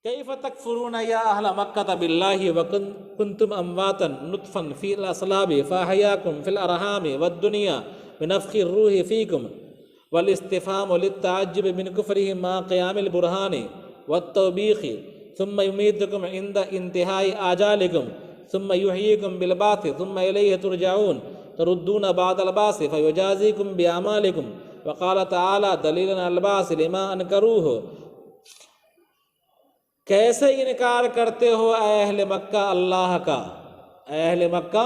کیف تکفرون یا اہل مکہ باللہ وکنتم امواتا نطفا فی الاصلاب فاحیاکم فی الارحام والدنیا بنفخ الروح فیکم والاستفہام للتعجب من کفرہم ما قیام البرہان والتوبیخ ثم یمیتکم عند انتہاء آجالکم ثم یحییکم بالبعث ثم الیہ ترجعون تردون بعد البعث فیجازیکم باعمالکم وقال تعالی دلیلا علی البعث لما انکروہ۔ کیسے انکار کرتے ہو اے اہل مکہ اللہ کا، اے اہل مکہ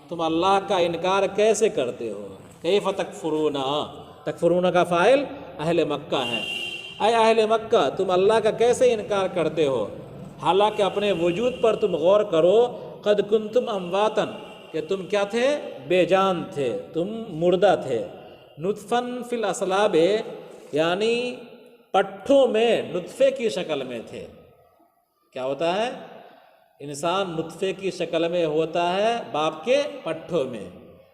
تم اللہ کا انکار کیسے کرتے ہو؟ کیف تکفرون، تکفرون کا فاعل اہل مکہ ہے۔ اے اہل مکہ تم اللہ کا کیسے انکار کرتے ہو، حالانکہ اپنے وجود پر تم غور کرو، قد کنتم امواتا کہ تم کیا تھے؟ بے جان تھے، تم مردہ تھے، نطفاً فی الاصلاب یعنی پٹھوں میں نطفے کی شکل میں تھے۔ کیا ہوتا ہے؟ انسان نطفے کی شکل میں ہوتا ہے باپ کے پٹھوں میں،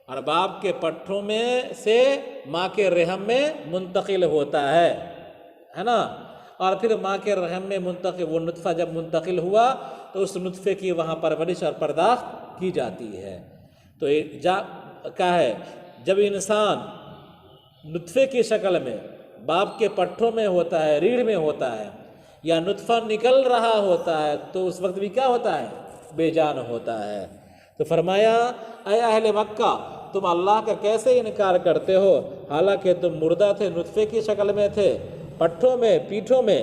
اور باپ کے پٹھوں میں سے ماں کے رحم میں منتقل ہوتا ہے نا، اور پھر ماں کے رحم میں منتقل، وہ نطفہ جب منتقل ہوا تو اس نطفے کی وہاں پرورش اور پرداخت کی جاتی ہے۔ تو کیا ہے، جب انسان نطفے کی شکل میں باپ کے پٹھوں میں ہوتا ہے، ریڑھ میں ہوتا ہے، یا نطفہ نکل رہا ہوتا ہے، تو اس وقت بھی کیا ہوتا ہے؟ بے جان ہوتا ہے۔ تو فرمایا اے اہل مکہ تم اللہ کا کیسے انکار کرتے ہو، حالانکہ تم مردہ تھے، نطفے کی شکل میں تھے، پٹھوں میں، پیٹھوں میں،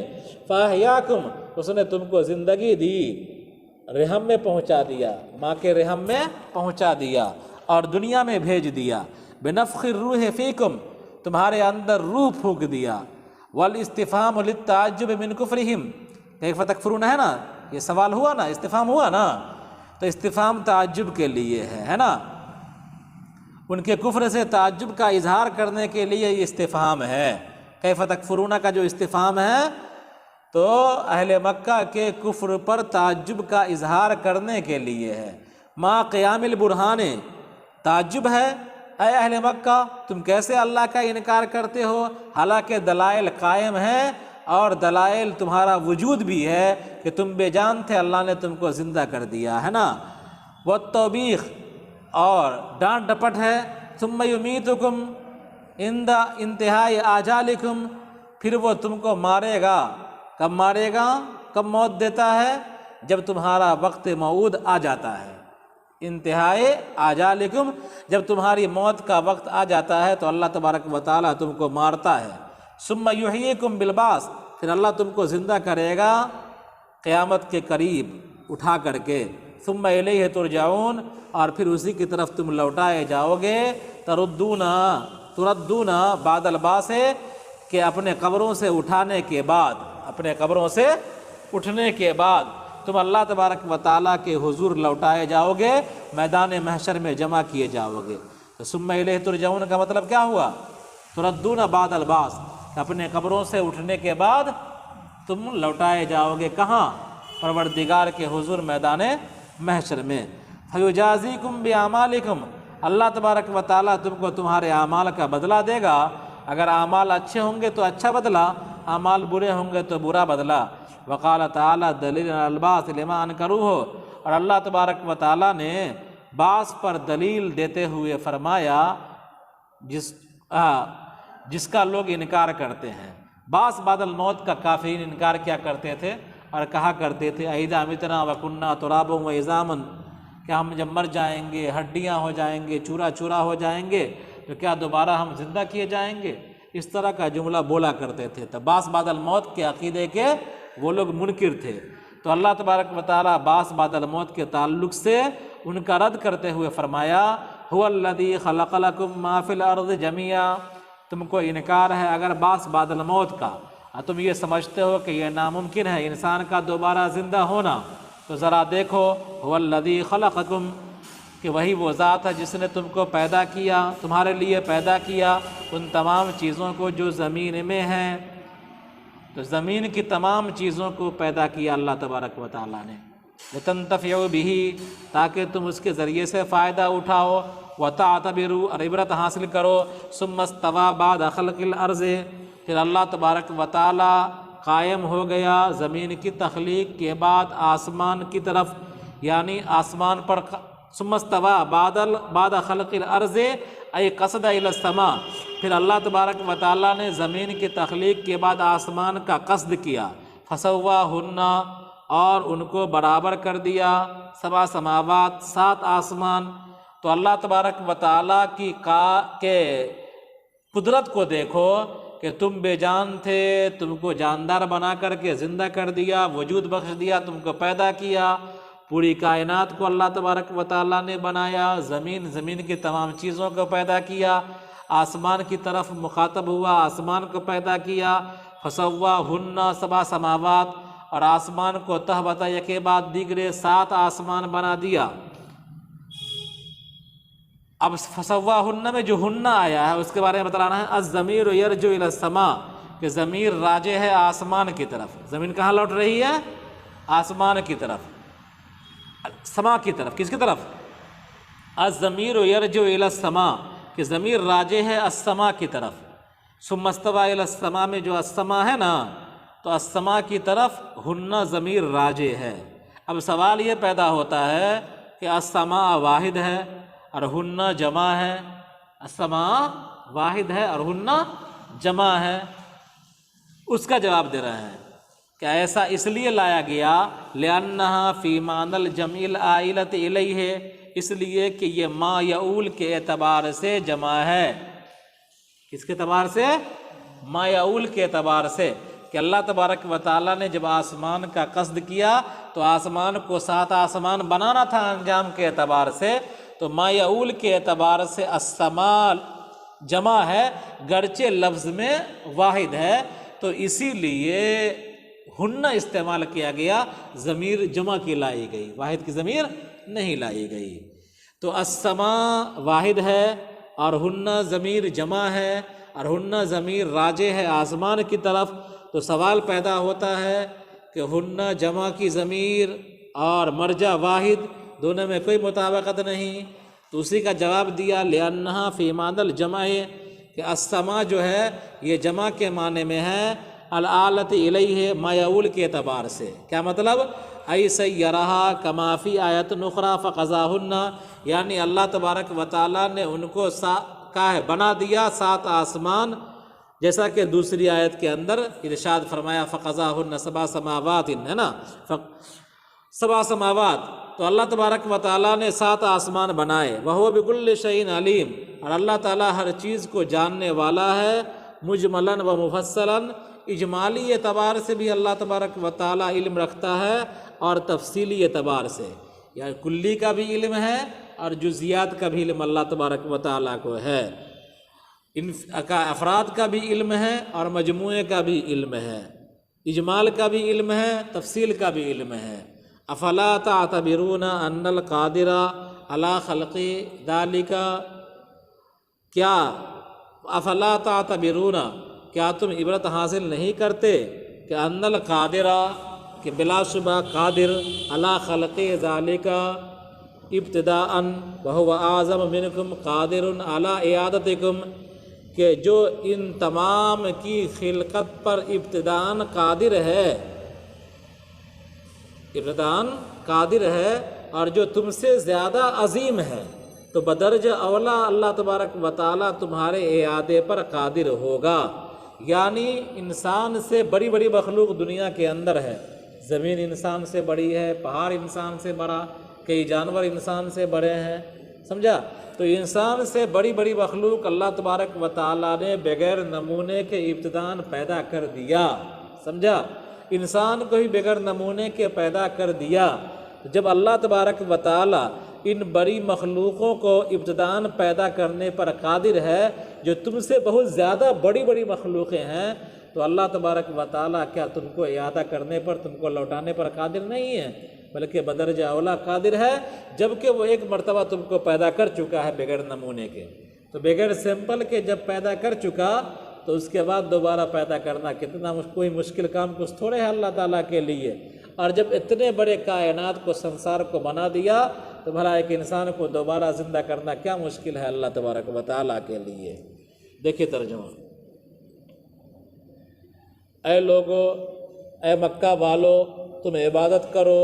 فاحیاکم اس نے تم کو زندگی دی، رحم میں پہنچا دیا، ماں کے رحم میں پہنچا دیا اور دنیا میں بھیج دیا، بنفخ الروح فیکم تمہارے اندر روح پھونک دیا، والاستفہام للتعجب من کفرہم کیف تکفرون ہے نا، یہ سوال ہوا نا، استفہام ہوا نا، تو استفہام تعجب کے لیے ہے نا، ان کے کفر سے تعجب کا اظہار کرنے کے لیے یہ استفہام ہے۔ کیف تکفرون کا جو استفہام ہے تو اہل مکہ کے کفر پر تعجب کا اظہار کرنے کے لیے ہے۔ ما قیام البرہان تعجب ہے، اے اہل مکہ تم کیسے اللہ کا انکار کرتے ہو، حالانکہ دلائل قائم ہیں اور دلائل تمہارا وجود بھی ہے کہ تم بے جان تھے، اللہ نے تم کو زندہ کر دیا ہے نا۔ والتوبیخ اور ڈانٹ ڈپٹ ہے، ثم یمیتکم عند انتہاء آجالکم پھر وہ تم کو مارے گا، کب مارے گا، کب موت دیتا ہے؟ جب تمہارا وقت موعود آ جاتا ہے، انتہائے آجالکم جب تمہاری موت کا وقت آ جاتا ہے تو اللہ تبارک و تعالیٰ تم کو مارتا ہے۔ ثم یحییکم بالبعث پھر اللہ تم کو زندہ کرے گا قیامت کے قریب اٹھا کر کے، ثم الیہ ترجعون اور پھر اسی کی طرف تم لوٹائے جاؤ گے، تردون بعد البعث کہ اپنے قبروں سے اٹھانے کے بعد، اپنے قبروں سے اٹھنے کے بعد تم اللہ تبارک و تعالیٰ کے حضور لوٹائے جاؤ گے، میدان محشر میں جمع کیے جاؤ گے۔ تو ثم الیہ ترجعون کا مطلب کیا ہوا؟ تردون بعد البعث اپنے قبروں سے اٹھنے کے بعد تم لوٹائے جاؤ گے کہاں؟ پروردگار کے حضور میدان محشر میں۔ فیجازیکم باعمالکم اللہ تبارک و تعالیٰ تم کو تمہارے اعمال کا بدلہ دے گا، اگر اعمال اچھے ہوں گے تو اچھا بدلہ، اعمال برے ہوں گے تو برا بدلہ۔ وقال تعالیٰ دلیلا علی البعث لما انکروہ اور اللہ تبارک و تعالیٰ نے بعث پر دلیل دیتے ہوئے فرمایا جس کا لوگ انکار کرتے ہیں۔ بعث بعد الموت کا کافرین انکار کیا کرتے تھے اور کہا کرتے تھے اذا متنا وکنا ترابا وعظاما کہ ہم جب مر جائیں گے، ہڈیاں ہو جائیں گے، چورا چورا ہو جائیں گے تو کیا دوبارہ ہم زندہ کیے جائیں گے؟ اس طرح کا جملہ بولا کرتے تھے۔ تو بعث بعد الموت کے عقیدے کے وہ لوگ منکر تھے، تو اللہ تبارک و تعالیٰ بعث بعد الموت کے تعلق سے ان کا رد کرتے ہوئے فرمایا هو الذی خلق لکم ما فی الارض جميعا تم کو انکار ہے اگر بعث بعد الموت کا، تم یہ سمجھتے ہو کہ یہ ناممکن ہے انسان کا دوبارہ زندہ ہونا، تو ذرا دیکھو هو الذی خلقکم کہ وہی وہ ذات ہے جس نے تم کو پیدا کیا، تمہارے لیے پیدا کیا ان تمام چیزوں کو جو زمین میں ہیں، تو زمین کی تمام چیزوں کو پیدا کیا اللہ تبارک و تعالیٰ نے، لتنتفعوا بہ تاکہ تم اس کے ذریعے سے فائدہ اٹھاؤ، وتعتبروا اور عبرت حاصل کرو، ثم استوى بعد خلق الارض پھر اللہ تبارک و تعالیٰ قائم ہو گیا زمین کی تخلیق کے بعد آسمان کی طرف، یعنی آسمان پر ثم استوى بعد خلق الارض ای قصد الی السماء، پھر اللہ تبارک و تعالیٰ نے زمین کی تخلیق کے بعد آسمان کا قصد کیا، فسواہن، اور ان کو برابر کر دیا، سبع سماوات، 7 آسمان۔ تو اللہ تبارک و تعالیٰ کی کے قدرت کو دیکھو کہ تم بے جان تھے، تم کو جاندار بنا کر کے زندہ کر دیا، وجود بخش دیا، تم کو پیدا کیا، پوری کائنات کو اللہ تبارک و تعالیٰ نے بنایا، زمین کی تمام چیزوں کو پیدا کیا، آسمان کی طرف مخاطب ہوا، آسمان کو پیدا کیا، فسواہن 7 سماوات، اور آسمان کو تہ بتہ یکے بعد دیگرے 7 آسمان بنا دیا۔ اب فسواہن میں جو ہن آیا ہے اس کے بارے میں بتلانا ہے، الضمیر یرجع الی السماء، کہ ضمیر راجع ہے آسمان کی طرف۔ زمین کہاں لوٹ رہی ہے؟ آسمان کی طرف، سما کی طرف۔ کس کی طرف؟ الضمیر یرجع الی السماء، کہ ضمیر راجع ہے السماء کی طرف۔ ثم استوى الی السماء میں جو السماء ہے نا، تو السماء کی طرف ہن ضمیر راجع ہے۔ اب سوال یہ پیدا ہوتا ہے کہ السماء واحد ہے اور ہن جمع ہے، السماء واحد ہے اور ہن جمع ہے، اس کا جواب دے رہے ہیں کہ ایسا اس لیے لایا گیا لأنها فی معنی الجمع العائلۃ الیہ، اس لیے کہ یہ ما یعول کے اعتبار سے جمع ہے۔ کس کے اعتبار سے؟ ما یعول کے اعتبار سے، کہ اللہ تبارک و تعالیٰ نے جب آسمان کا قصد کیا تو آسمان کو 7 آسمان بنانا تھا انجام کے اعتبار سے، تو ما یعول کے اعتبار سے السماء جمع ہے گرچہ لفظ میں واحد ہے، تو اسی لیے ہن استعمال کیا گیا، ضمیر جمع کی لائی گئی، واحد کی ضمیر نہیں لائی گئی۔ تو السماء واحد ہے اور ہن ضمیر جمع ہے اور ہن ضمیر راجع ہے آسمان کی طرف، تو سوال پیدا ہوتا ہے کہ ہن جمع کی ضمیر اور مرجع واحد، دونوں میں کوئی مطابقت نہیں، تو اسی کا جواب دیا لأنها فی معنی الجمع، کہ السماء جو ہے یہ جمع کے معنی میں ہے، الآلۃ الیہ ما یعول کے اعتبار سے۔ کیا مطلب؟ ای سیرہا کما فی آیت اخری فقضاہن، یعنی اللہ تبارک و تعالیٰ نے ان کو بنا دیا 7 آسمان، جیسا کہ دوسری آیت کے اندر ارشاد فرمایا فقضاہن 7 سماوات، ہے نا، 7 سماوات، تو اللہ تبارک و تعالیٰ نے 7 آسمان بنائے، وہو بکل شیء علیم، اور اللہ تعالیٰ ہر چیز کو جاننے والا ہے، مجملاً و مفصلاً، اجمالی اعتبار سے بھی اللہ تبارک و تعالیٰ علم رکھتا ہے اور تفصیلی اعتبار سے، یعنی کلی کا بھی علم ہے اور جزیات کا بھی علم اللہ تبارک و تعالیٰ کو ہے، ان افراد کا بھی علم ہے اور مجموعے کا بھی علم ہے، اجمال کا بھی علم ہے، تفصیل کا بھی علم ہے۔ افلا تعتبرون ان القادر علی خلق ذلک، کیا افلا تعتبرون، کیا تم عبرت حاصل نہیں کرتے کہ ان القادر، کہ بلا شبہ قادر، علی خلق ذلک ابتداء وهو اعظم منکم قادر علی اعادتکم، کہ جو ان تمام کی خلقت پر ابتداءً قادر ہے، ابتداءً قادر ہے، اور جو تم سے زیادہ عظیم ہے، تو بدرجہ اولا اللہ تبارک و تعالیٰ تمہارے اعادے پر قادر ہوگا۔ یعنی انسان سے بڑی بڑی مخلوق دنیا کے اندر ہے، زمین انسان سے بڑی ہے، پہاڑ انسان سے بڑا، کئی جانور انسان سے بڑے ہیں، سمجھا؟ تو انسان سے بڑی بڑی مخلوق اللہ تبارک و تعالیٰ نے بغیر نمونے کے ابتداءً پیدا کر دیا، سمجھا؟ انسان کو ہی بغیر نمونے کے پیدا کر دیا۔ جب اللہ تبارک و تعالیٰ ان بڑی مخلوقوں کو ابتداءً پیدا کرنے پر قادر ہے، جو تم سے بہت زیادہ بڑی بڑی مخلوقیں ہیں، تو اللہ تبارک و تعالیٰ کیا تم کو اعادہ کرنے پر، تم کو لوٹانے پر قادر نہیں ہے، بلکہ بدرجہ اولا قادر ہے، جبکہ وہ ایک مرتبہ تم کو پیدا کر چکا ہے بغیر نمونے کے، تو بغیر سیمپل کے جب پیدا کر چکا تو اس کے بعد دوبارہ پیدا کرنا کتنا کوئی مشکل کام کچھ تھوڑے ہے اللہ تعالیٰ کے لیے۔ اور جب اتنے بڑے کائنات کو، سنسار کو بنا دیا، تو بھلا ایک انسان کو دوبارہ زندہ کرنا کیا مشکل ہے اللہ تبارک و تعالیٰ کے لیے۔ دیکھیے ترجمہ، اے لوگو، اے مکہ والو، تم عبادت کرو۔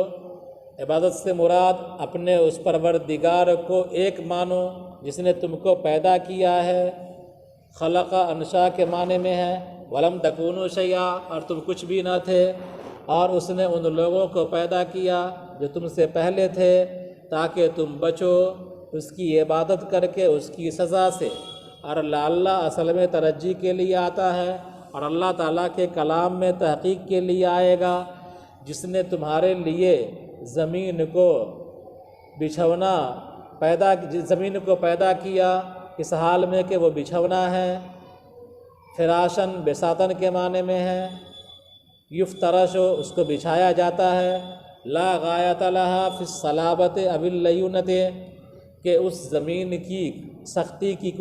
عبادت سے مراد اپنے اس پروردگار کو ایک مانو جس نے تم کو پیدا کیا ہے۔ خلق انشاء کے معنی میں ہے، ولم تکونوا شیئا، اور تم کچھ بھی نہ تھے، اور اس نے ان لوگوں کو پیدا کیا جو تم سے پہلے تھے تاکہ تم بچو اس کی عبادت کر کے اس کی سزا سے۔ اور اللہ اصل میں ترجی کے لیے آتا ہے، اور اللہ تعالیٰ کے کلام میں تحقیق کے لیے آئے گا۔ جس نے تمہارے لیے زمین کو پیدا کیا اس حال میں کہ وہ بچھونا ہے۔ فراشن بساطن کے معنی میں ہے، یفترش، اس کو بچھایا جاتا ہے۔ لا غایۃ لہا فی الصلابۃ او اللیونۃ، کہ اس زمین کی سختی کی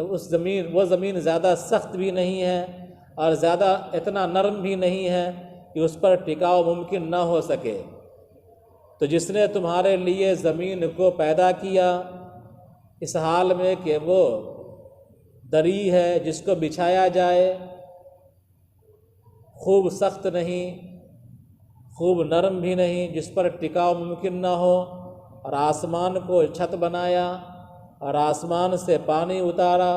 وہ زمین زیادہ سخت بھی نہیں ہے اور زیادہ اتنا نرم بھی نہیں ہے کہ اس پر ٹکاؤ ممکن نہ ہو سکے۔ تو جس نے تمہارے لیے زمین کو پیدا کیا اس حال میں کہ وہ دری ہے جس کو بچھایا جائے، خوب سخت نہیں، خوب نرم بھی نہیں، جس پر ٹکاؤ ممکن نہ ہو، اور آسمان کو چھت بنایا اور آسمان سے پانی اتارا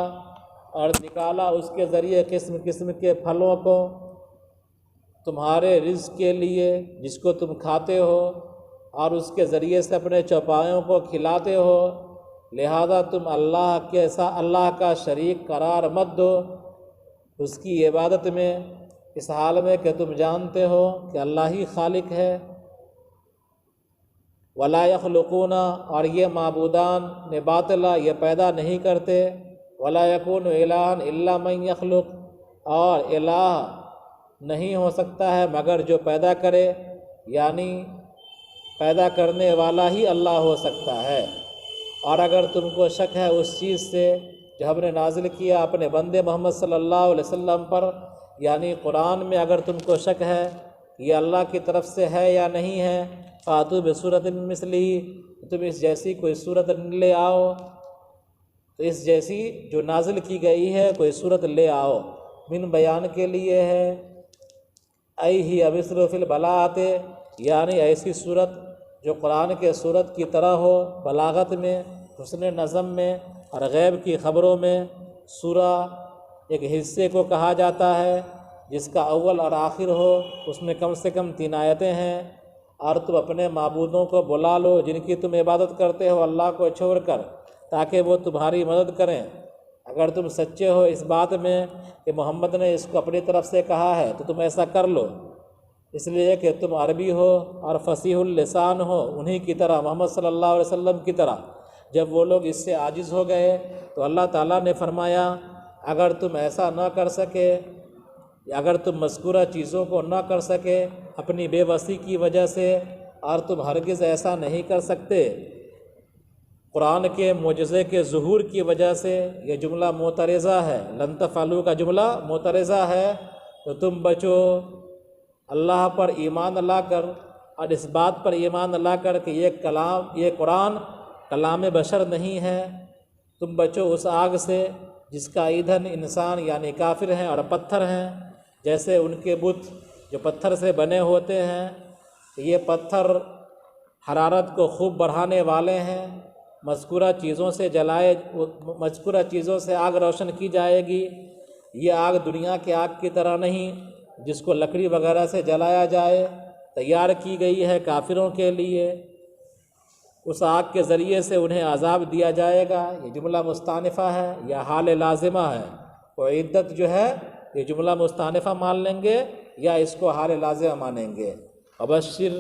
اور نکالا اس کے ذریعے قسم قسم کے پھلوں کو تمہارے رزق کے لیے جس کو تم کھاتے ہو، اور اس کے ذریعے سے اپنے چوپایوں کو کھلاتے ہو۔ لہذا تم اللہ کا شریک قرار مت دو اس کی عبادت میں، اس حال میں کہ تم جانتے ہو کہ اللہ ہی خالق ہے۔ ولا یخلقون، اور یہ معبودان باطلا یہ پیدا نہیں کرتے۔ ولا یکون الہ الا من یخلق، اور الہ نہیں ہو سکتا ہے مگر جو پیدا کرے، یعنی پیدا کرنے والا ہی اللہ ہو سکتا ہے۔ اور اگر تم کو شک ہے اس چیز سے جو ہم نے نازل کیا اپنے بندے محمد صلی اللہ علیہ وسلم پر، یعنی قرآن میں اگر تم کو شک ہے یہ اللہ کی طرف سے ہے یا نہیں ہے، فاتوا بسورۃ مثلہ، تم اس جیسی کوئی صورت لے آؤ، تو اس جیسی جو نازل کی گئی ہے کوئی صورت لے آؤ۔ من بیان کے لیے ہے، ای ہی مثل فی البلاغۃ، یعنی ایسی صورت جو قرآن کے صورت کی طرح ہو، بلاغت میں، حسن نظم میں اور غیب کی خبروں میں۔ سورہ ایک حصے کو کہا جاتا ہے جس کا اول اور آخر ہو، اس میں کم سے کم 3 آیتیں ہیں۔ اور تم اپنے معبودوں کو بلا لو جن کی تم عبادت کرتے ہو اللہ کو چھوڑ کر، تاکہ وہ تمہاری مدد کریں۔ اگر تم سچے ہو اس بات میں کہ محمد نے اس کو اپنی طرف سے کہا ہے تو تم ایسا کر لو، اس لیے کہ تم عربی ہو اور فصیح اللسان ہو، انہی کی طرح، محمد صلی اللہ علیہ وسلم کی طرح۔ جب وہ لوگ اس سے عاجز ہو گئے تو اللہ تعالیٰ نے فرمایا اگر تم ایسا نہ کر سکے، اگر تم مذکورہ چیزوں کو نہ کر سکے اپنی بے بسی کی وجہ سے، اور تم ہرگز ایسا نہیں کر سکتے قرآن کے معجزے کے ظہور کی وجہ سے، یہ جملہ معترضہ ہے، لن تفعلوا کا جملہ معترضہ ہے، تو تم بچو اللہ پر ایمان لا کر اور اس بات پر ایمان لا کر کہ یہ قرآن کلام بشر نہیں ہے۔ تم بچو اس آگ سے جس کا ایندھن انسان یعنی کافر ہیں اور پتھر ہیں، جیسے ان کے بت جو پتھر سے بنے ہوتے ہیں، یہ پتھر حرارت کو خوب بڑھانے والے ہیں۔ مذکورہ چیزوں سے آگ روشن کی جائے گی۔ یہ آگ دنیا کے آگ کی طرح نہیں جس کو لکڑی وغیرہ سے جلایا جائے، تیار کی گئی ہے کافروں کے لیے، اس آگ کے ذریعے سے انہیں عذاب دیا جائے گا۔ یہ جملہ مستانفہ ہے یا حال لازمہ ہے؟ وعدت جو ہے یہ جملہ مستانفہ مان لیں گے یا اس کو حال لازمہ مانیں گے؟ وبشر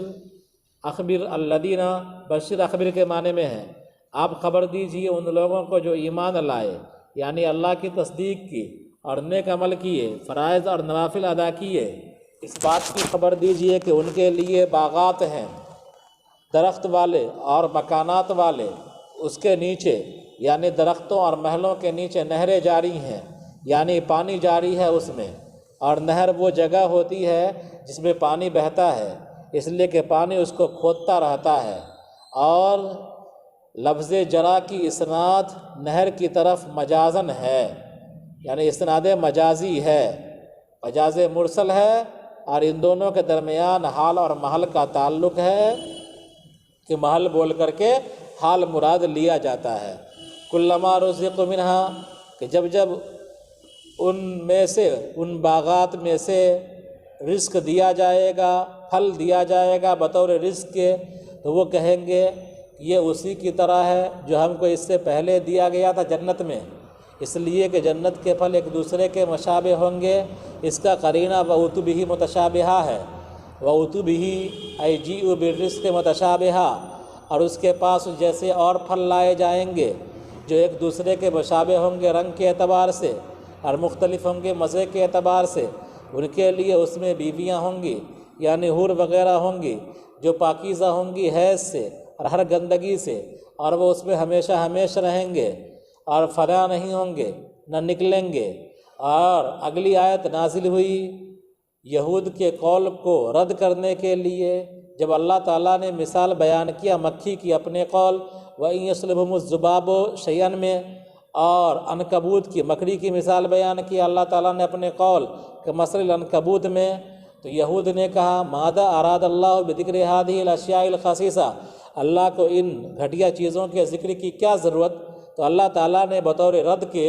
اخبر الذین، بشر اخبر کے معنی میں ہے آپ خبر دیجیے ان لوگوں کو جو ایمان لائے، یعنی اللہ کی تصدیق کی اور نیک عمل کیے، فرائض اور نوافل ادا کیے۔ اس بات کی خبر دیجیے کہ ان کے لیے باغات ہیں، درخت والے اور مکانات والے، اس کے نیچے یعنی درختوں اور محلوں کے نیچے نہریں جاری ہیں، یعنی پانی جاری ہے اس میں، اور نہر وہ جگہ ہوتی ہے جس میں پانی بہتا ہے، اس لیے کہ پانی اس کو کھودتا رہتا ہے۔ اور لفظ جرا کی اسناد نہر کی طرف مجازن ہے، یعنی اسناد مجازی ہے، مجاز مرسل ہے اور ان دونوں کے درمیان حال اور محل کا تعلق ہے کہ محل بول کر کے حال مراد لیا جاتا ہے۔ کلما رزقوا منہا، کہ جب جب ان میں سے، ان باغات میں سے رزق دیا جائے گا، پھل دیا جائے گا بطور رزق کے، تو وہ کہیں گے یہ اسی کی طرح ہے جو ہم کو اس سے پہلے دیا گیا تھا جنت میں، اس لیے کہ جنت کے پھل ایک دوسرے کے مشابہ ہوں گے۔ اس کا قرینہ وَأُوتُوا بِهِ متشابہہ ہے، وَأُوتُوا بِهِ أي جِئُوا بِالرِّزْقِ متشابہہ، اور اس کے پاس جیسے اور پھل لائے جائیں گے جو ایک دوسرے کے مشابہ ہوں گے رنگ کے اعتبار سے اور مختلف ہوں گے مزے کے اعتبار سے، ان کے لیے اس میں بیویاں ہوں گی یعنی حور وغیرہ ہوں گی جو پاکیزہ ہوں گی حیض سے اور ہر گندگی سے، اور وہ اس میں ہمیشہ ہمیشہ رہیں گے اور فنا نہیں ہوں گے، نہ نکلیں گے۔ اور اگلی آیت نازل ہوئی یہود کے قول کو رد کرنے کے لیے، جب اللہ تعالیٰ نے مثال بیان کیا مکھی کی اپنے قول وَإِن يَسْلُبْهُمُ الذُّبَابُ شَيْئًا میں، اور عنکبوت کی مکڑی کی مثال بیان کی اللہ تعالیٰ نے اپنے قول کہ مثل العنکبوت میں، تو یہود نے کہا ماذا اراد اللہ بذکر هذه الاشیاء الخسیسہ، اللہ کو ان گھٹیا چیزوں کے ذکر کی کیا ضرورت؟ تو اللہ تعالیٰ نے بطور رد کے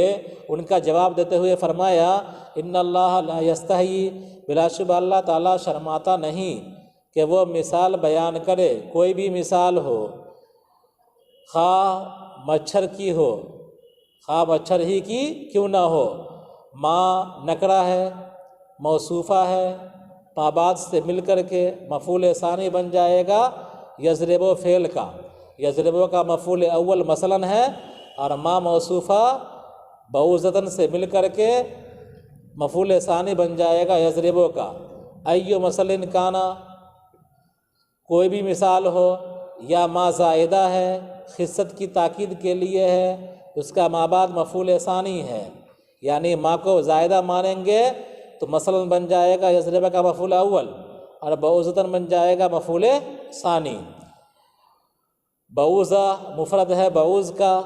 ان کا جواب دیتے ہوئے فرمایا ان اللہ لا یستحیی، بلا شبہ اللہ تعالیٰ شرماتا نہیں کہ وہ مثال بیان کرے، کوئی بھی مثال ہو، خواہ مچھر کی ہو، خواہ مچھر ہی کی کیوں نہ ہو، ماں نکرہ ہے، موصوفہ ہے، ماں بعد سے مل کر کے مفعول ثانی بن جائے گا یضربو فعل کا، یضربو کا مفعول اول مثلاً ہے، اور ماں موصوفہ بعوضتاً سے مل کر کے مفعول ثانی بن جائے گا یضربو کا۔ ایو مثل کانا، کوئی بھی مثال ہو، یا ما زائدہ ہے خصت کی تاکید کے لیے ہے، اس کا ما بعد مفعول ثانی ہے، یعنی ما کو زائدہ مانیں گے تو مثلاً بن جائے گا یضرب کا مفعول اول، اور بعوضتاً بن جائے گا مفعول ثانی۔ بعوضہ مفرد ہے بعوض کا،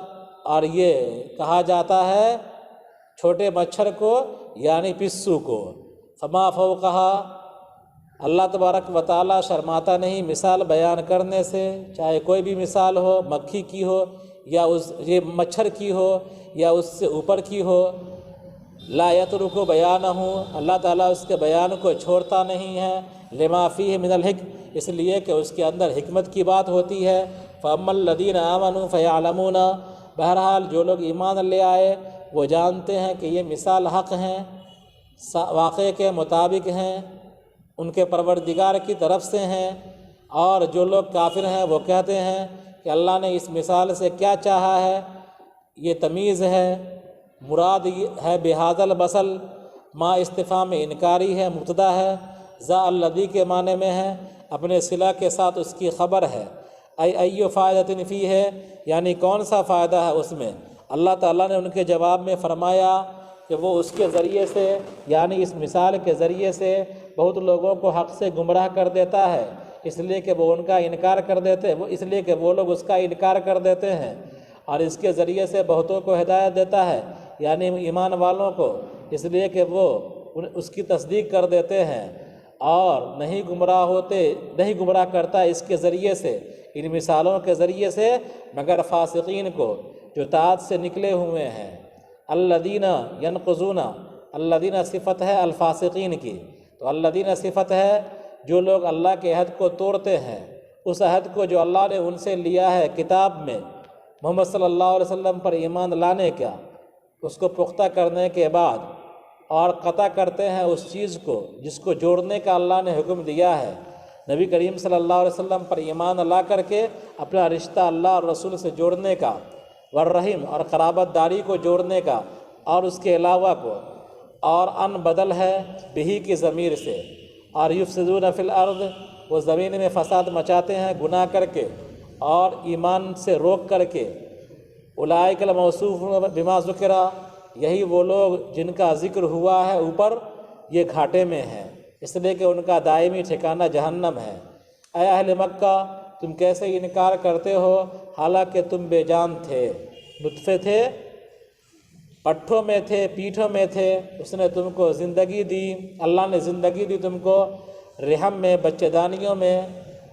اور یہ کہا جاتا ہے چھوٹے مچھر کو یعنی پسو کو۔ فما فوقہا، اللہ تبارک و تعالیٰ شرماتا نہیں مثال بیان کرنے سے، چاہے کوئی بھی مثال ہو، مکھی کی ہو یا یہ مچھر کی ہو یا اس سے اوپر کی ہو۔ لا یترک بیانہ، اللہ تعالیٰ اس کے بیان کو چھوڑتا نہیں ہے، لما فیہ من الحکم، اس لیے کہ اس کے اندر حکمت کی بات ہوتی ہے۔ فاما الذین آمنوا فیعلمون، بہرحال جو لوگ ایمان لے آئے وہ جانتے ہیں کہ یہ مثال حق ہیں، واقعے کے مطابق ہیں، ان کے پروردگار کی طرف سے ہیں۔ اور جو لوگ کافر ہیں وہ کہتے ہیں کہ اللہ نے اس مثال سے کیا چاہا ہے، یہ تمیز ہے، مراد ہے بہذا المثل، ما استفہام انکاری ہے، مبتدا ہے، ذا الذی کے معنی میں ہے، اپنے صلہ کے ساتھ اس کی خبر ہے۔ ایو فائدۃ فیہ ہے، یعنی کون سا فائدہ ہے اس میں؟ اللہ تعالیٰ نے ان کے جواب میں فرمایا کہ وہ اس کے ذریعے سے، یعنی اس مثال کے ذریعے سے بہت لوگوں کو حق سے گمراہ کر دیتا ہے، اس لیے کہ وہ ان کا انکار کر دیتے، اس لیے کہ وہ لوگ اس کا انکار کر دیتے ہیں، اور اس کے ذریعے سے بہتوں کو ہدایت دیتا ہے یعنی ایمان والوں کو، اس لیے کہ وہ اس کی تصدیق کر دیتے ہیں اور نہیں گمراہ کرتا اس کے ذریعے سے، ان مثالوں کے ذریعے سے، مگر فاسقین کو جو طاعت سے نکلے ہوئے ہیں۔ الذین ینقضون، الذین صفت ہے الفاسقین کی، تو الذین صفت ہے جو لوگ اللہ کے عہد کو توڑتے ہیں، اس عہد کو جو اللہ نے ان سے لیا ہے کتاب میں محمد صلی اللہ علیہ وسلم پر ایمان لانے کا، اس کو پختہ کرنے کے بعد، اور قطع کرتے ہیں اس چیز کو جس کو جوڑنے کا اللہ نے حکم دیا ہے، نبی کریم صلی اللہ علیہ وسلم پر ایمان لا کر کے اپنا رشتہ اللہ اور رسول سے جوڑنے کا، والرحم اور قرابت داری کو جوڑنے کا، اور اس کے علاوہ کو، اور ان بدل ہے بہی کی ضمیر سے، اور یفسدون فی الارض، وہ زمین میں فساد مچاتے ہیں گناہ کر کے اور ایمان سے روک کر کے۔ اولئک الموصوفون بما ذکر، یہی وہ لوگ جن کا ذکر ہوا ہے اوپر، یہ گھاٹے میں ہیں، اس لیے کہ ان کا دائمی ٹھکانہ جہنم ہے۔ اے اہل مکہ، تم کیسے انکار کرتے ہو حالانکہ تم بے جان تھے، نطفے تھے پٹھوں میں تھے، پیٹھوں میں تھے، اس نے تم کو زندگی دی، اللہ نے زندگی دی تم کو رحم میں، بچے دانیوں میں،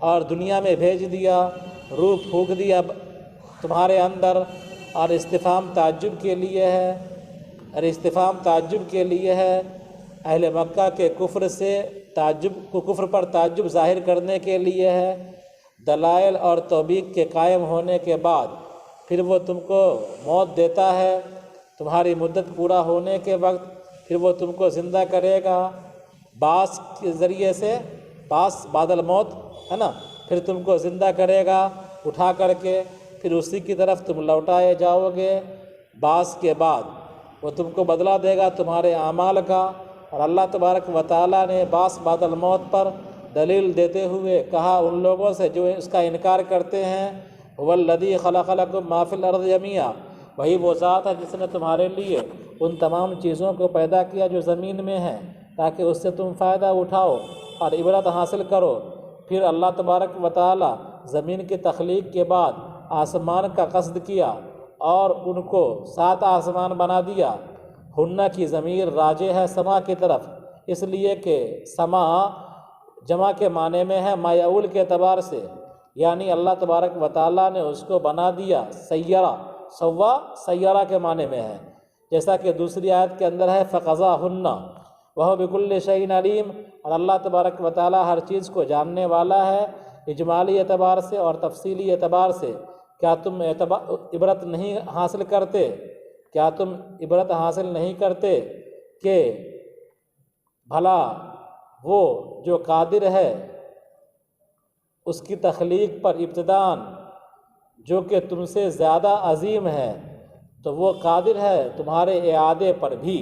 اور دنیا میں بھیج دیا، روح پھونک دیا تمہارے اندر، اور استفہام تعجب کے لیے ہے، اور استفہام تعجب کے لیے ہے، اہل مکہ کے کفر سے تعجب کو، کفر پر تعجب ظاہر کرنے کے لیے ہے، دلائل اور توبیخ کے قائم ہونے کے بعد پھر وہ تم کو موت دیتا ہے، تمہاری مدت پورا ہونے کے وقت پھر وہ تم کو زندہ کرے گا بعث کے ذریعے سے، بعث بعد الموت ہے نا، پھر تم کو زندہ کرے گا اٹھا کر کے، پھر اسی کی طرف تم لوٹائے جاؤ گے بعث کے بعد، وہ تم کو بدلہ دے گا تمہارے اعمال کا۔ اور اللہ تبارک و تعالیٰ نے بعث بعد الموت پر دلیل دیتے ہوئے کہا ان لوگوں سے جو اس کا انکار کرتے ہیں، هو الذی خلق لکم ما فی الارض جمیعا، وہی وہ ذات ہے جس نے تمہارے لیے ان تمام چیزوں کو پیدا کیا جو زمین میں ہیں، تاکہ اس سے تم فائدہ اٹھاؤ اور عبرت حاصل کرو۔ پھر اللہ تبارک و تعالیٰ زمین کی تخلیق کے بعد آسمان کا قصد کیا اور ان کو 7 آسمان بنا دیا۔ ہنہ کی ضمیر راجع ہے سما کی طرف، اس لیے کہ سما جمع کے معنی میں ہے مایعول کے اعتبار سے، یعنی اللہ تبارک و تعالیٰ نے اس کو بنا دیا سیارہ، سوا سیارہ کے معنی میں ہے، جیسا کہ دوسری آیت کے اندر ہے فقضاہن وہو بکل شیء علیم، اور اللہ تبارک و تعالیٰ ہر چیز کو جاننے والا ہے اجمالی اعتبار سے اور تفصیلی اعتبار سے۔ کیا تم عبرت نہیں حاصل کرتے؟ کیا تم عبرت حاصل نہیں کرتے کہ بھلا وہ جو قادر ہے اس کی تخلیق پر ابتداءً، جو کہ تم سے زیادہ عظیم ہے، تو وہ قادر ہے تمہارے اعادے پر بھی۔